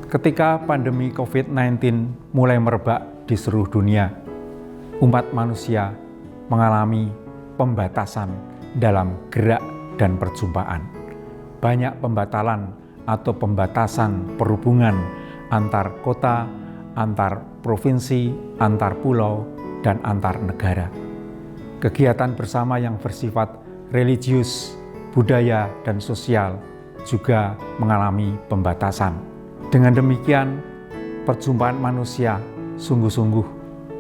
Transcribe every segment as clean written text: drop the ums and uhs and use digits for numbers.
Ketika pandemi COVID-19 mulai merebak di seluruh dunia, umat manusia mengalami pembatasan dalam gerak dan perjumpaan. Banyak pembatalan atau pembatasan perhubungan antar kota, antar provinsi, antar pulau, dan antar negara. Kegiatan bersama yang bersifat religius, budaya, dan sosial juga mengalami pembatasan. Dengan demikian, perjumpaan manusia sungguh-sungguh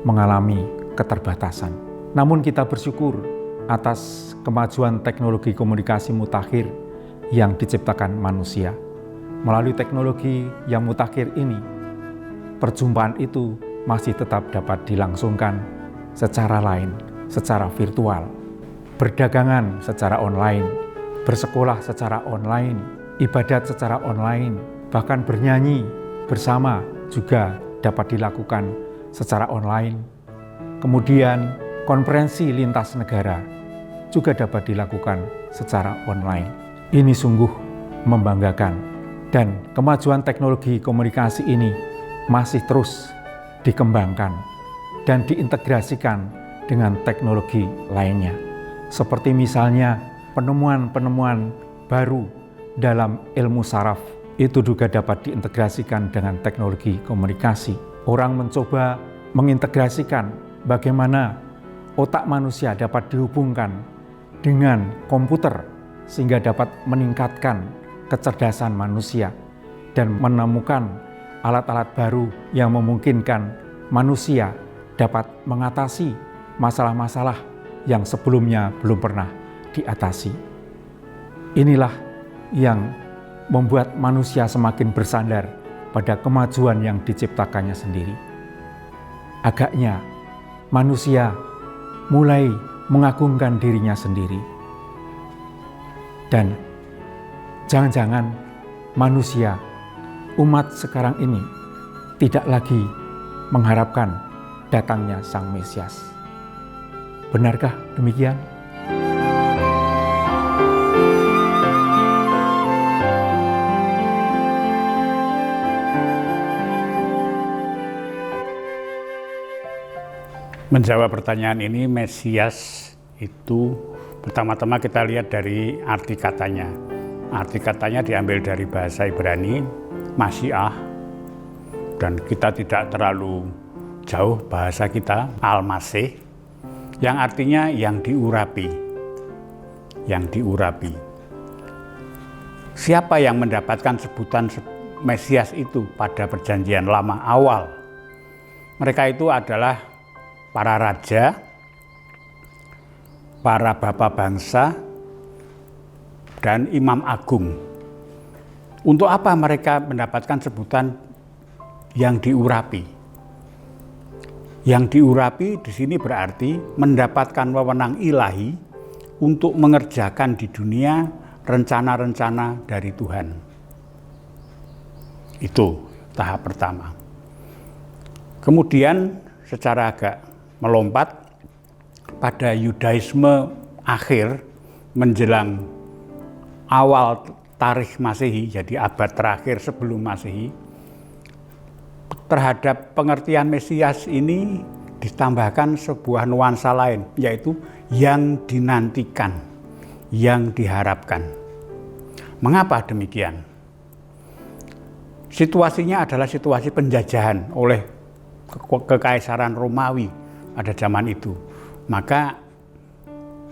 mengalami keterbatasan. Namun kita bersyukur atas kemajuan teknologi komunikasi mutakhir yang diciptakan manusia. Melalui teknologi yang mutakhir ini, perjumpaan itu masih tetap dapat dilangsungkan secara lain, secara virtual. Berdagangan secara online, bersekolah secara online, ibadat secara online, bahkan bernyanyi bersama juga dapat dilakukan secara online. Kemudian konferensi lintas negara juga dapat dilakukan secara online. Ini sungguh membanggakan, dan kemajuan teknologi komunikasi ini masih terus dikembangkan dan diintegrasikan dengan teknologi lainnya. Seperti misalnya penemuan-penemuan baru dalam ilmu saraf itu juga dapat diintegrasikan dengan teknologi komunikasi. Orang mencoba mengintegrasikan bagaimana otak manusia dapat dihubungkan dengan komputer sehingga dapat meningkatkan kecerdasan manusia dan menemukan alat-alat baru yang memungkinkan manusia dapat mengatasi masalah-masalah yang sebelumnya belum pernah diatasi. Inilah yang membuat manusia semakin bersandar pada kemajuan yang diciptakannya sendiri. Agaknya manusia mulai mengagungkan dirinya sendiri. Dan jangan-jangan manusia, umat sekarang ini tidak lagi mengharapkan datangnya Sang Mesias. Benarkah demikian? Menjawab pertanyaan ini, Mesias itu pertama-tama kita lihat dari arti katanya. Arti katanya diambil dari bahasa Ibrani, Masyiah, dan kita tidak terlalu jauh bahasa kita, Al-Masih, yang artinya yang diurapi. Yang diurapi. Siapa yang mendapatkan sebutan Mesias itu pada perjanjian lama awal? Mereka itu adalah para raja, para bapak bangsa, dan imam agung. Untuk apa mereka mendapatkan sebutan yang diurapi? Yang diurapi di sini berarti mendapatkan wewenang ilahi untuk mengerjakan di dunia rencana-rencana dari Tuhan. Itu tahap pertama. Kemudian secara agak melompat pada Yudaisme akhir menjelang awal tarikh Masehi, jadi abad terakhir sebelum Masehi, terhadap pengertian Mesias ini ditambahkan sebuah nuansa lain, yaitu yang dinantikan, yang diharapkan. Mengapa demikian? Situasinya adalah situasi penjajahan oleh Kekaisaran Romawi pada zaman itu. Maka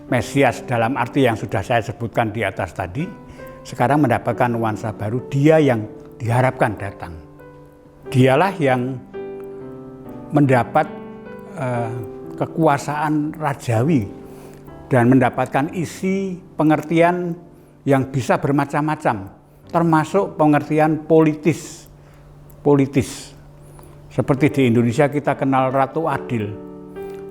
Mesias dalam arti yang sudah saya sebutkan di atas tadi, sekarang mendapatkan nuansa baru, dia yang diharapkan datang. Dialah yang mendapat kekuasaan rajawi dan mendapatkan isi pengertian yang bisa bermacam-macam, termasuk pengertian politis. Seperti di Indonesia kita kenal Ratu Adil.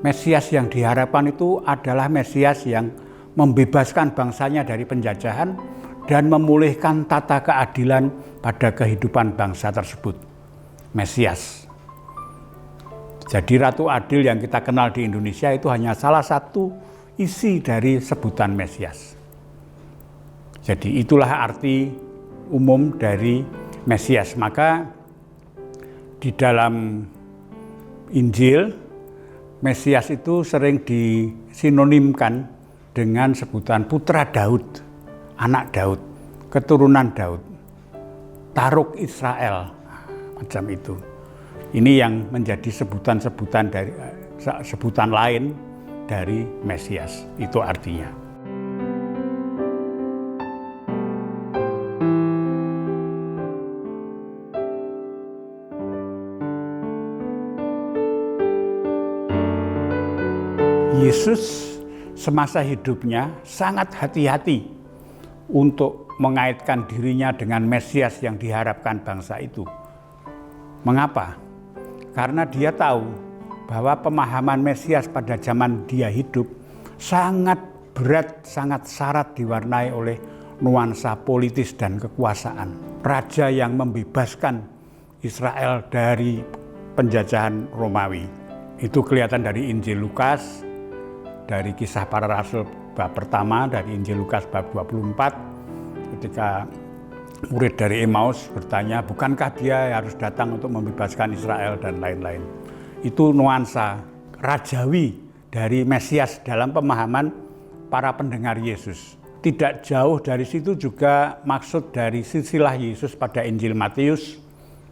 Mesias yang diharapkan itu adalah Mesias yang membebaskan bangsanya dari penjajahan dan memulihkan tata keadilan pada kehidupan bangsa tersebut. Mesias. Jadi Ratu Adil yang kita kenal di Indonesia itu hanya salah satu isi dari sebutan Mesias. Jadi itulah arti umum dari Mesias. Maka Di dalam Injil, Mesias itu sering disinonimkan dengan sebutan putra Daud, anak Daud, keturunan Daud, Taruk Israel, macam itu. Ini yang menjadi sebutan lain dari Mesias, itu artinya. Yesus semasa hidupnya sangat hati-hati untuk mengaitkan dirinya dengan Mesias yang diharapkan bangsa itu. Mengapa? Karena dia tahu bahwa pemahaman Mesias pada zaman dia hidup sangat berat, sangat syarat diwarnai oleh nuansa politis dan kekuasaan. Raja yang membebaskan Israel dari penjajahan Romawi. Itu kelihatan dari Injil Lukas, dari Kisah Para Rasul bab pertama, dari Injil Lukas bab 24, ketika murid dari Emmaus bertanya, bukankah dia harus datang untuk membebaskan Israel dan lain-lain. Itu nuansa rajawi dari Mesias dalam pemahaman para pendengar Yesus. Tidak jauh dari situ juga maksud dari silsilah Yesus pada Injil Matius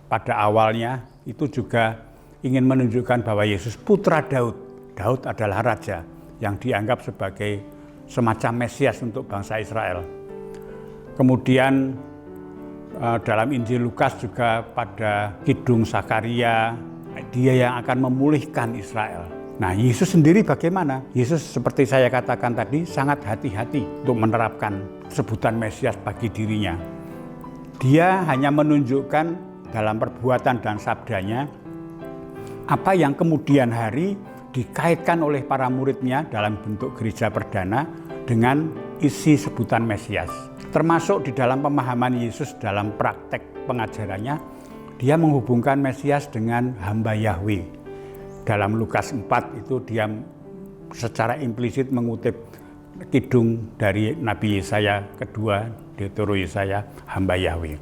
pada awalnya itu juga ingin menunjukkan bahwa Yesus putra Daud. Daud adalah raja yang dianggap sebagai semacam Mesias untuk bangsa Israel. Kemudian dalam Injil Lukas juga pada Kidung Zakaria, dia yang akan memulihkan Israel. Nah, Yesus sendiri bagaimana? Yesus seperti saya katakan tadi sangat hati-hati untuk menerapkan sebutan Mesias bagi dirinya. Dia hanya menunjukkan dalam perbuatan dan sabdanya apa yang kemudian hari dikaitkan oleh para muridnya dalam bentuk gereja perdana dengan isi sebutan Mesias. Termasuk di dalam pemahaman Yesus dalam praktek pengajarannya, dia menghubungkan Mesias dengan hamba Yahweh. Dalam Lukas 4 itu dia secara implisit mengutip kidung dari Nabi Yesaya kedua, Deutero Yesaya, hamba Yahweh.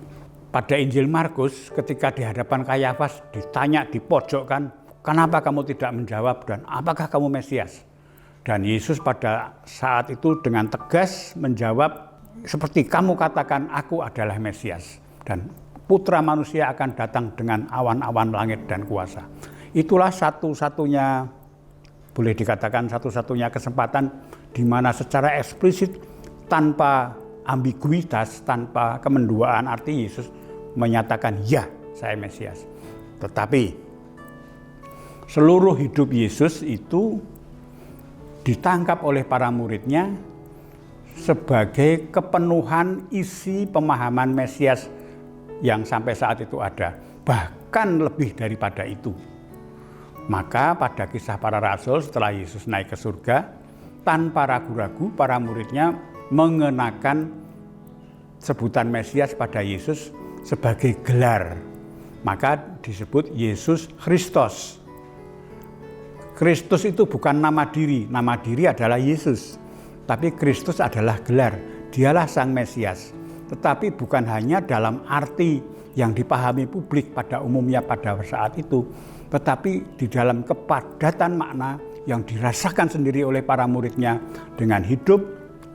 Pada Injil Markus ketika di hadapan Kayafas ditanya, dipojokkan, kenapa kamu tidak menjawab dan apakah kamu Mesias? Dan Yesus pada saat itu dengan tegas menjawab, seperti kamu katakan aku adalah Mesias dan putra manusia akan datang dengan awan-awan langit dan kuasa. Itulah satu-satunya, boleh dikatakan satu-satunya kesempatan di mana secara eksplisit tanpa ambiguitas, tanpa kemenduaan arti Yesus menyatakan ya saya Mesias. Tetapi seluruh hidup Yesus itu ditangkap oleh para muridnya sebagai kepenuhan isi pemahaman Mesias yang sampai saat itu ada, bahkan lebih daripada itu. Maka pada Kisah Para Rasul setelah Yesus naik ke surga, tanpa ragu-ragu para muridnya mengenakan sebutan Mesias pada Yesus sebagai gelar. Maka disebut Yesus Kristus. Kristus itu bukan nama diri adalah Yesus. Tapi Kristus adalah gelar, dialah Sang Mesias. Tetapi bukan hanya dalam arti yang dipahami publik pada umumnya pada saat itu, tetapi di dalam kepadatan makna yang dirasakan sendiri oleh para muridnya dengan hidup,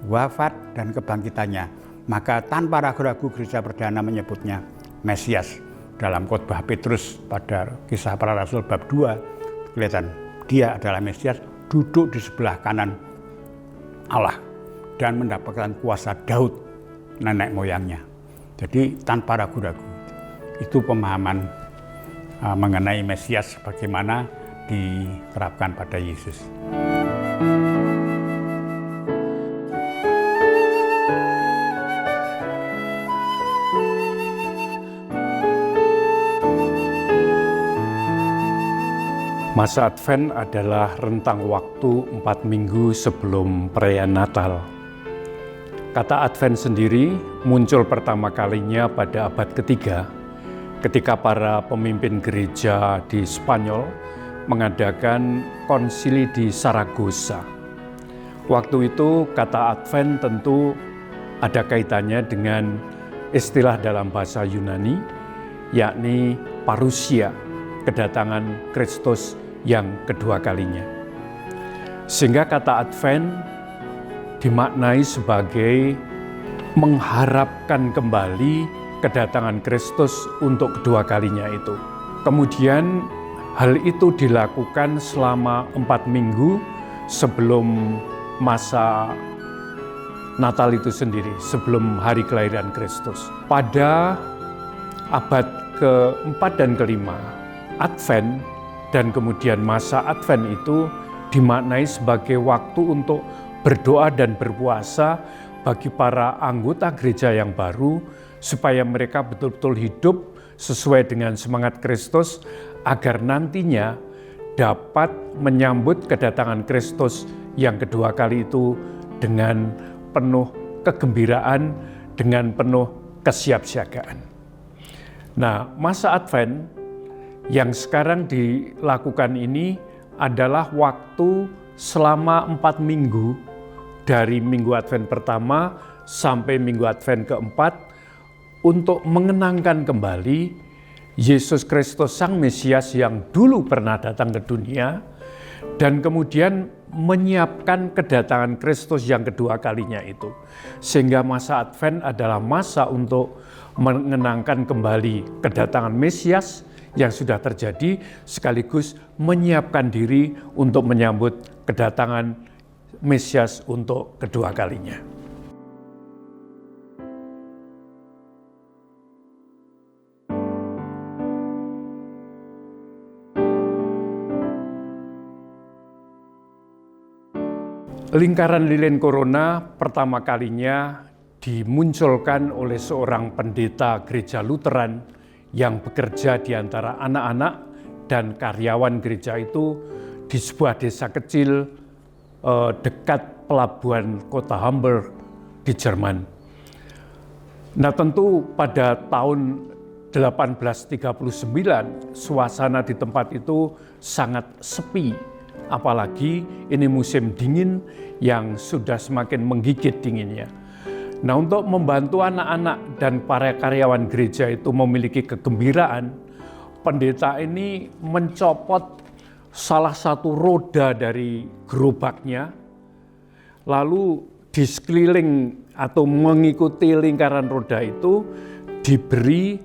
wafat, dan kebangkitannya. Maka tanpa ragu-ragu gereja perdana menyebutnya Mesias. Dalam khotbah Petrus pada Kisah Para Rasul bab 2, kelihatan dia adalah Mesias, duduk di sebelah kanan Allah dan mendapatkan kuasa Daud nenek moyangnya. Jadi tanpa ragu-ragu itu pemahaman mengenai Mesias bagaimana diterapkan pada Yesus. Masa Advent adalah rentang waktu 4 minggu sebelum perayaan Natal. Kata Advent sendiri muncul pertama kalinya pada abad ketiga ketika para pemimpin gereja di Spanyol mengadakan konsili di Saragossa. Waktu itu kata Advent tentu ada kaitannya dengan istilah dalam bahasa Yunani yakni parousia kedatangan Kristus yang kedua kalinya. Sehingga kata Advent dimaknai sebagai mengharapkan kembali kedatangan Kristus untuk kedua kalinya itu. Kemudian hal itu dilakukan selama 4 minggu sebelum masa Natal itu sendiri, sebelum hari kelahiran Kristus. Pada abad ke-4 dan ke-5, Advent dan kemudian masa Advent itu dimaknai sebagai waktu untuk berdoa dan berpuasa bagi para anggota gereja yang baru, supaya mereka betul-betul hidup sesuai dengan semangat Kristus, agar nantinya dapat menyambut kedatangan Kristus yang kedua kali itu dengan penuh kegembiraan, dengan penuh kesiapsiagaan. Nah, masa Advent yang sekarang dilakukan ini adalah waktu selama 4 minggu, dari minggu Advent pertama sampai minggu Advent keempat, untuk mengenangkan kembali Yesus Kristus Sang Mesias yang dulu pernah datang ke dunia, dan kemudian menyiapkan kedatangan Kristus yang kedua kalinya itu. Sehingga masa Advent adalah masa untuk mengenangkan kembali kedatangan Mesias yang sudah terjadi, sekaligus menyiapkan diri untuk menyambut kedatangan Mesias untuk kedua kalinya. Lingkaran lilin corona pertama kalinya dimunculkan oleh seorang pendeta gereja Lutheran yang bekerja di antara anak-anak dan karyawan gereja itu di sebuah desa kecil dekat pelabuhan kota Hamburg di Jerman. Nah, tentu pada tahun 1839 suasana di tempat itu sangat sepi, apalagi ini musim dingin yang sudah semakin menggigit dinginnya. Nah, untuk membantu anak-anak dan para karyawan gereja itu memiliki kegembiraan, pendeta ini mencopot salah satu roda dari gerobaknya, lalu di sekeliling atau mengikuti lingkaran roda itu diberi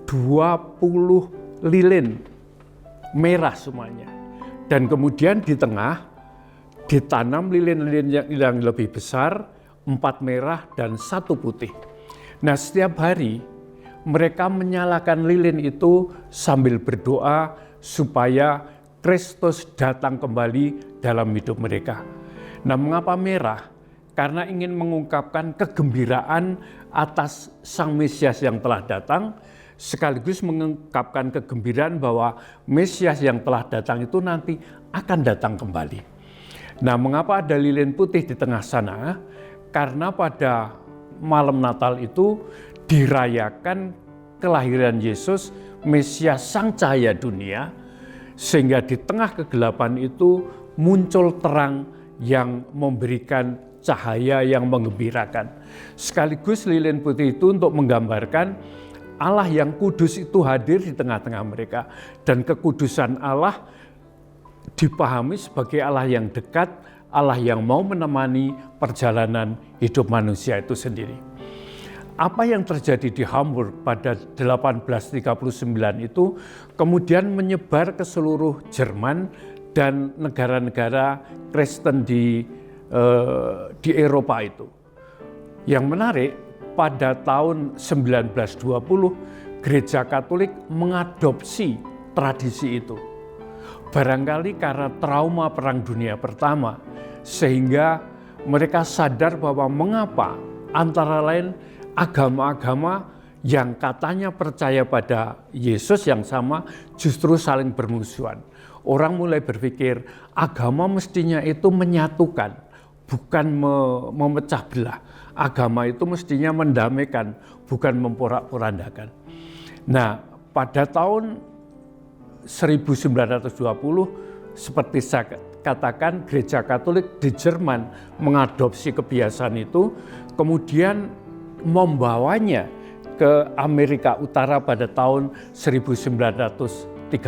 20 lilin merah semuanya. Dan kemudian di tengah ditanam lilin-lilin yang lebih besar, 4 merah dan 1 putih. Nah, setiap hari mereka menyalakan lilin itu sambil berdoa supaya Kristus datang kembali dalam hidup mereka. Nah, mengapa merah? Karena ingin mengungkapkan kegembiraan atas Sang Mesias yang telah datang, sekaligus mengungkapkan kegembiraan bahwa Mesias yang telah datang itu nanti akan datang kembali. Nah, mengapa ada lilin putih di tengah sana? Karena pada malam Natal itu dirayakan kelahiran Yesus, Mesias Sang Cahaya Dunia, sehingga di tengah kegelapan itu muncul terang yang memberikan cahaya yang menggembirakan. Sekaligus lilin putih itu untuk menggambarkan Allah yang kudus itu hadir di tengah-tengah mereka, dan kekudusan Allah dipahami sebagai Allah yang dekat, Allah yang mau menemani perjalanan hidup manusia itu sendiri. Apa yang terjadi di Hamburg pada 1839 itu kemudian menyebar ke seluruh Jerman dan negara-negara Kristen di Eropa itu. Yang menarik, pada tahun 1920 Gereja Katolik mengadopsi tradisi itu. Barangkali karena trauma Perang Dunia Pertama, sehingga mereka sadar bahwa mengapa antara lain agama-agama yang katanya percaya pada Yesus yang sama justru saling bermusuhan. Orang mulai berpikir agama mestinya itu menyatukan, bukan memecah belah. Agama itu mestinya mendamaikan, bukan memporak-porandakan. Nah, pada tahun 1920, seperti saya katakan, Gereja Katolik di Jerman mengadopsi kebiasaan itu, kemudian membawanya ke Amerika Utara pada tahun 1930 30.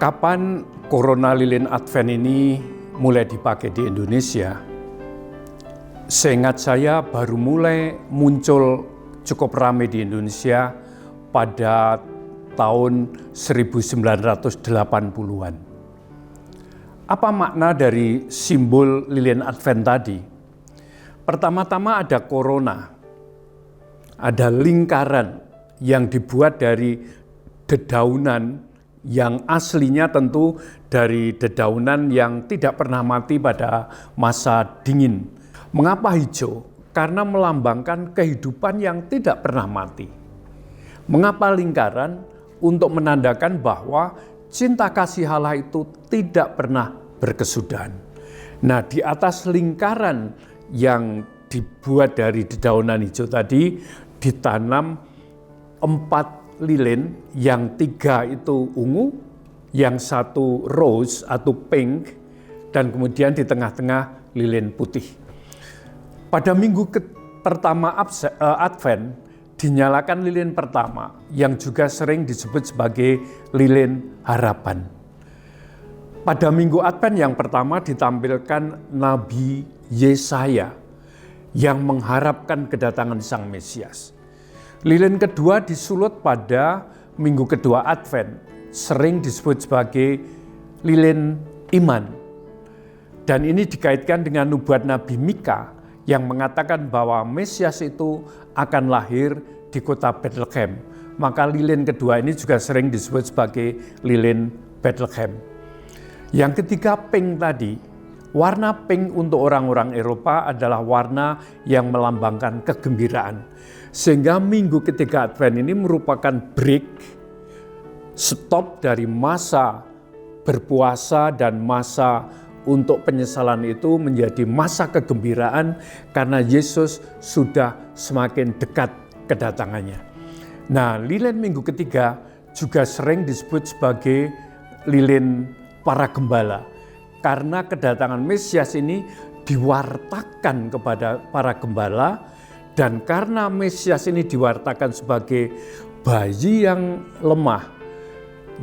Kapan Corona Lilin Advent ini mulai dipakai di Indonesia? Seingat saya baru mulai muncul cukup ramai di Indonesia pada tahun 1980-an. Apa makna dari simbol lilin Advent tadi? Pertama-tama ada corona, ada lingkaran yang dibuat dari dedaunan yang aslinya tentu dari dedaunan yang tidak pernah mati pada masa dingin. Mengapa hijau? Karena melambangkan kehidupan yang tidak pernah mati. Mengapa lingkaran? Untuk menandakan bahwa cinta kasih Allah itu tidak pernah berkesudahan. Nah, di atas lingkaran yang dibuat dari dedaunan hijau tadi ditanam 4 lilin, yang 3 itu ungu, yang 1 rose atau pink, dan kemudian di tengah-tengah lilin putih. Pada minggu pertama Advent dinyalakan lilin pertama yang juga sering disebut sebagai lilin harapan. Pada minggu Advent yang pertama ditampilkan Nabi Yesaya yang mengharapkan kedatangan Sang Mesias. Lilin kedua disulut pada minggu kedua Advent, sering disebut sebagai lilin iman. Dan ini dikaitkan dengan nubuat Nabi Mika yang mengatakan bahwa Mesias itu akan lahir di kota Bethlehem. Maka lilin kedua ini juga sering disebut sebagai lilin Bethlehem. Yang ketiga pink tadi, warna pink untuk orang-orang Eropa adalah warna yang melambangkan kegembiraan. Sehingga minggu ketiga Advent ini merupakan break, stop dari masa berpuasa dan masa untuk penyesalan itu menjadi masa kegembiraan karena Yesus sudah semakin dekat kedatangannya. Nah, lilin minggu ketiga juga sering disebut sebagai lilin para gembala karena kedatangan Mesias ini diwartakan kepada para gembala. Dan karena Mesias ini diwartakan sebagai bayi yang lemah,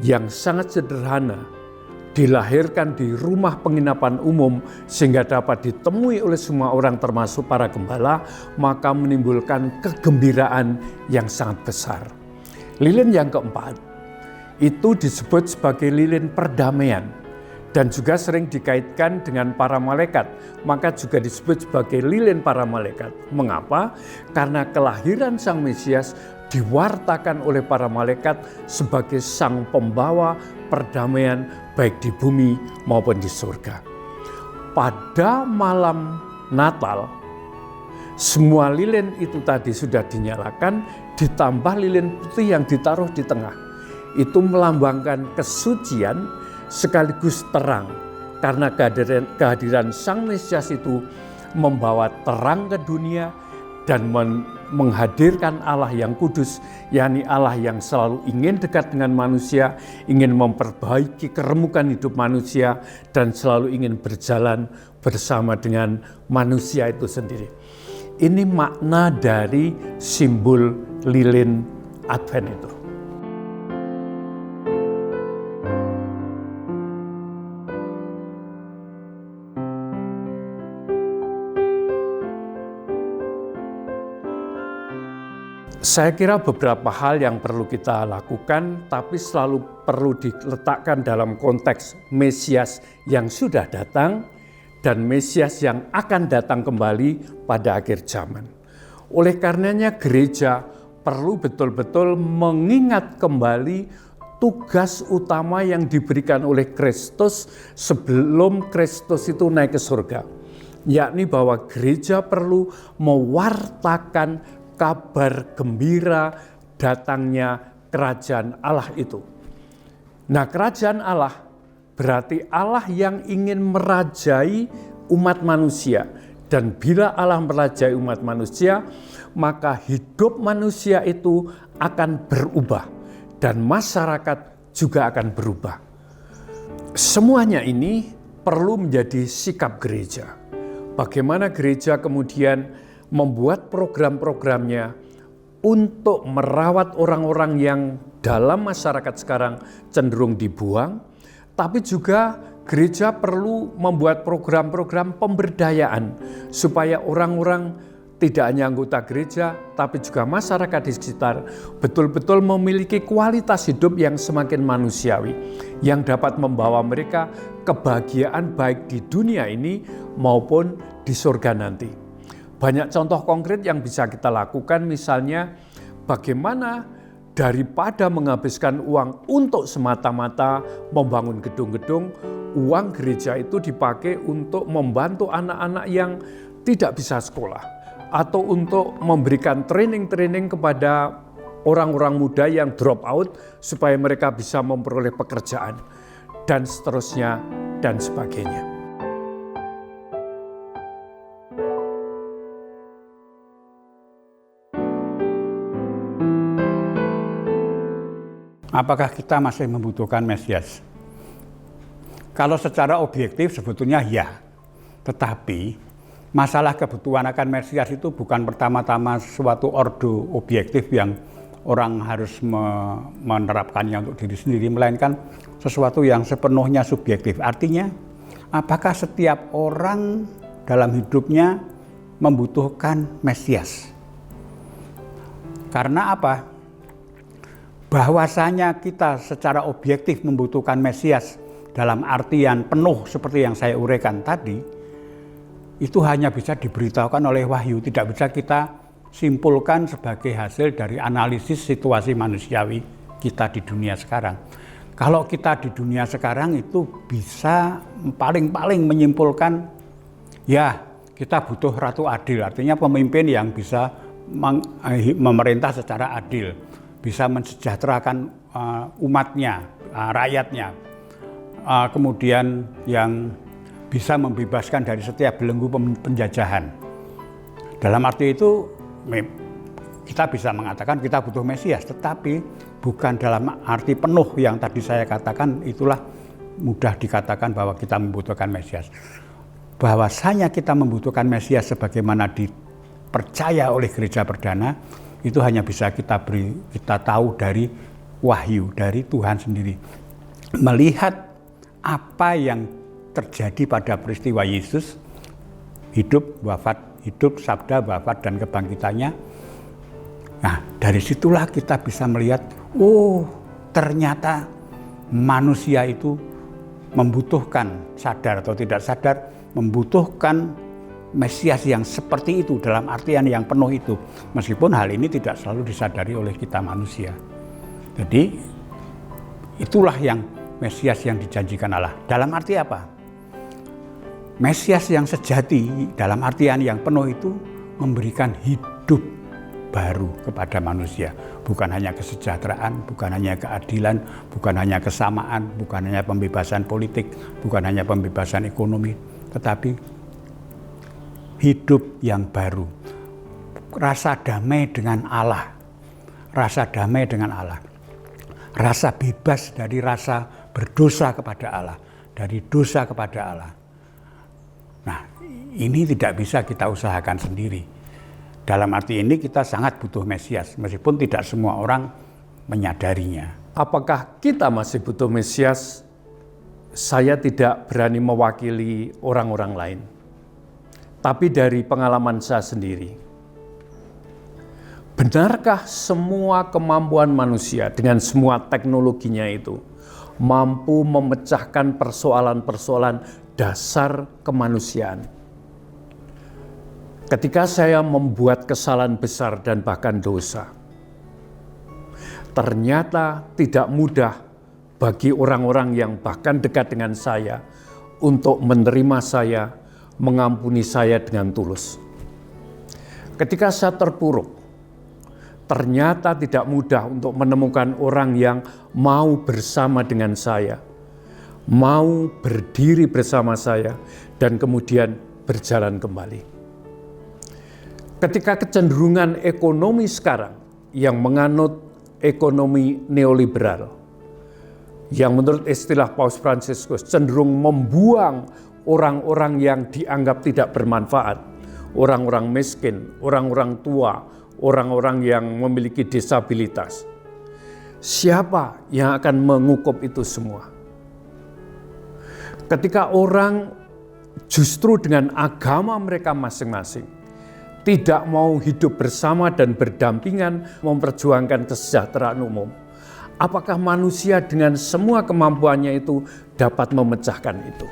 yang sangat sederhana, dilahirkan di rumah penginapan umum sehingga dapat ditemui oleh semua orang termasuk para gembala, maka menimbulkan kegembiraan yang sangat besar. Lilin yang keempat, itu disebut sebagai lilin perdamaian. Dan juga sering dikaitkan dengan para malaikat, maka juga disebut sebagai lilin para malaikat. Mengapa? Karena kelahiran Sang Mesias diwartakan oleh para malaikat sebagai sang pembawa perdamaian baik di bumi maupun di surga. Pada malam Natal, semua lilin itu tadi sudah dinyalakan, ditambah lilin putih yang ditaruh di tengah. Itu melambangkan kesucian sekaligus terang, karena kehadiran Sang Mesias itu membawa terang ke dunia dan menghadirkan Allah yang kudus, yakni Allah yang selalu ingin dekat dengan manusia, ingin memperbaiki keremukan hidup manusia, dan selalu ingin berjalan bersama dengan manusia itu sendiri. Ini makna dari simbol lilin Advent itu. Saya kira beberapa hal yang perlu kita lakukan, tapi selalu perlu diletakkan dalam konteks Mesias yang sudah datang dan Mesias yang akan datang kembali pada akhir zaman. Oleh karenanya gereja perlu betul-betul mengingat kembali tugas utama yang diberikan oleh Kristus sebelum Kristus itu naik ke surga. Yakni bahwa gereja perlu mewartakan kabar gembira datangnya kerajaan Allah itu. Nah, kerajaan Allah berarti Allah yang ingin merajai umat manusia. Dan bila Allah merajai umat manusia, maka hidup manusia itu akan berubah. Dan masyarakat juga akan berubah. Semuanya ini perlu menjadi sikap gereja. Bagaimana gereja kemudian membuat program-programnya untuk merawat orang-orang yang dalam masyarakat sekarang cenderung dibuang, tapi juga gereja perlu membuat program-program pemberdayaan supaya orang-orang tidak hanya anggota gereja, tapi juga masyarakat di sekitar betul-betul memiliki kualitas hidup yang semakin manusiawi, yang dapat membawa mereka kebahagiaan baik di dunia ini maupun di surga nanti. Banyak contoh konkret yang bisa kita lakukan, misalnya bagaimana daripada menghabiskan uang untuk semata-mata membangun gedung-gedung, uang gereja itu dipakai untuk membantu anak-anak yang tidak bisa sekolah, atau untuk memberikan training-training kepada orang-orang muda yang drop out supaya mereka bisa memperoleh pekerjaan, dan seterusnya dan sebagainya. Apakah kita masih membutuhkan Mesias? Kalau secara objektif sebetulnya ya, tetapi masalah kebutuhan akan Mesias itu bukan pertama-tama suatu ordo objektif yang orang harus menerapkannya untuk diri sendiri, melainkan sesuatu yang sepenuhnya subjektif. Artinya, apakah setiap orang dalam hidupnya membutuhkan Mesias? Karena apa? Bahwasanya kita secara objektif membutuhkan Mesias dalam artian penuh seperti yang saya uraikan tadi, itu hanya bisa diberitahukan oleh wahyu, tidak bisa kita simpulkan sebagai hasil dari analisis situasi manusiawi kita di dunia sekarang. Kalau kita di dunia sekarang itu bisa paling-paling menyimpulkan, ya kita butuh ratu adil, artinya pemimpin yang bisa memerintah secara adil, bisa mensejahterakan umatnya, rakyatnya, kemudian yang bisa membebaskan dari setiap belenggu penjajahan. Dalam arti itu kita bisa mengatakan kita butuh Mesias, tetapi bukan dalam arti penuh yang tadi saya katakan. Itulah mudah dikatakan bahwa kita membutuhkan Mesias. Bahwasanya kita membutuhkan Mesias sebagaimana dipercaya oleh gereja perdana, itu hanya bisa kita tahu dari wahyu, dari Tuhan sendiri. Melihat apa yang terjadi pada peristiwa Yesus, hidup, wafat, hidup, sabda, wafat, dan kebangkitannya. Nah, dari situlah kita bisa melihat, oh ternyata manusia itu membutuhkan, sadar atau tidak sadar, membutuhkan Mesias yang seperti itu, dalam artian yang penuh itu. Meskipun hal ini tidak selalu disadari oleh kita manusia. Jadi, itulah yang Mesias yang dijanjikan Allah. Dalam arti apa? Mesias yang sejati dalam artian yang penuh itu memberikan hidup baru kepada manusia. Bukan hanya kesejahteraan, bukan hanya keadilan, bukan hanya kesamaan, bukan hanya pembebasan politik, bukan hanya pembebasan ekonomi, tetapi hidup yang baru. Rasa damai dengan Allah. Rasa damai dengan Allah. Rasa bebas dari rasa berdosa kepada Allah, dari dosa kepada Allah. Nah, ini tidak bisa kita usahakan sendiri. Dalam arti ini kita sangat butuh Mesias, meskipun tidak semua orang menyadarinya. Apakah kita masih butuh Mesias? Saya tidak berani mewakili orang-orang lain. Tapi dari pengalaman saya sendiri, benarkah semua kemampuan manusia dengan semua teknologinya itu mampu memecahkan persoalan-persoalan dasar kemanusiaan? Ketika saya membuat kesalahan besar dan bahkan dosa, ternyata tidak mudah bagi orang-orang yang bahkan dekat dengan saya untuk menerima saya, mengampuni saya dengan tulus. Ketika saya terpuruk, ternyata tidak mudah untuk menemukan orang yang mau bersama dengan saya, mau berdiri bersama saya, dan kemudian berjalan kembali. Ketika kecenderungan ekonomi sekarang yang menganut ekonomi neoliberal, yang menurut istilah Paus Fransiskus cenderung membuang orang-orang yang dianggap tidak bermanfaat, orang-orang miskin, orang-orang tua, orang-orang yang memiliki disabilitas. Siapa yang akan mengukup itu semua? Ketika orang justru dengan agama mereka masing-masing tidak mau hidup bersama dan berdampingan memperjuangkan kesejahteraan umum, apakah manusia dengan semua kemampuannya itu dapat memecahkan itu?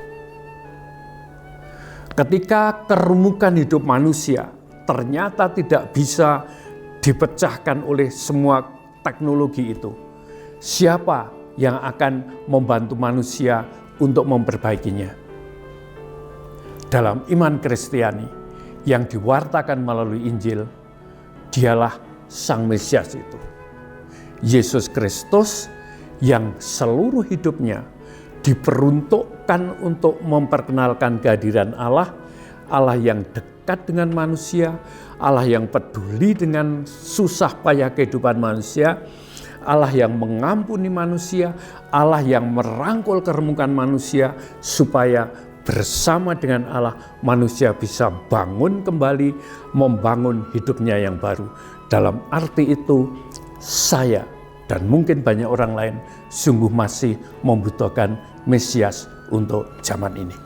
Ketika kerumukan hidup manusia ternyata tidak bisa dipecahkan oleh semua teknologi itu, siapa yang akan membantu manusia untuk memperbaikinya? Dalam iman Kristiani yang diwartakan melalui Injil, dialah Sang Mesias itu. Yesus Kristus yang seluruh hidupnya diperuntukkan untuk memperkenalkan kehadiran Allah, Allah yang dekat dengan manusia, Allah yang peduli dengan susah payah kehidupan manusia, Allah yang mengampuni manusia, Allah yang merangkul keremukan manusia supaya bersama dengan Allah manusia bisa bangun kembali, membangun hidupnya yang baru. Dalam arti itu, saya dan mungkin banyak orang lain sungguh masih membutuhkan Mesias untuk zaman ini.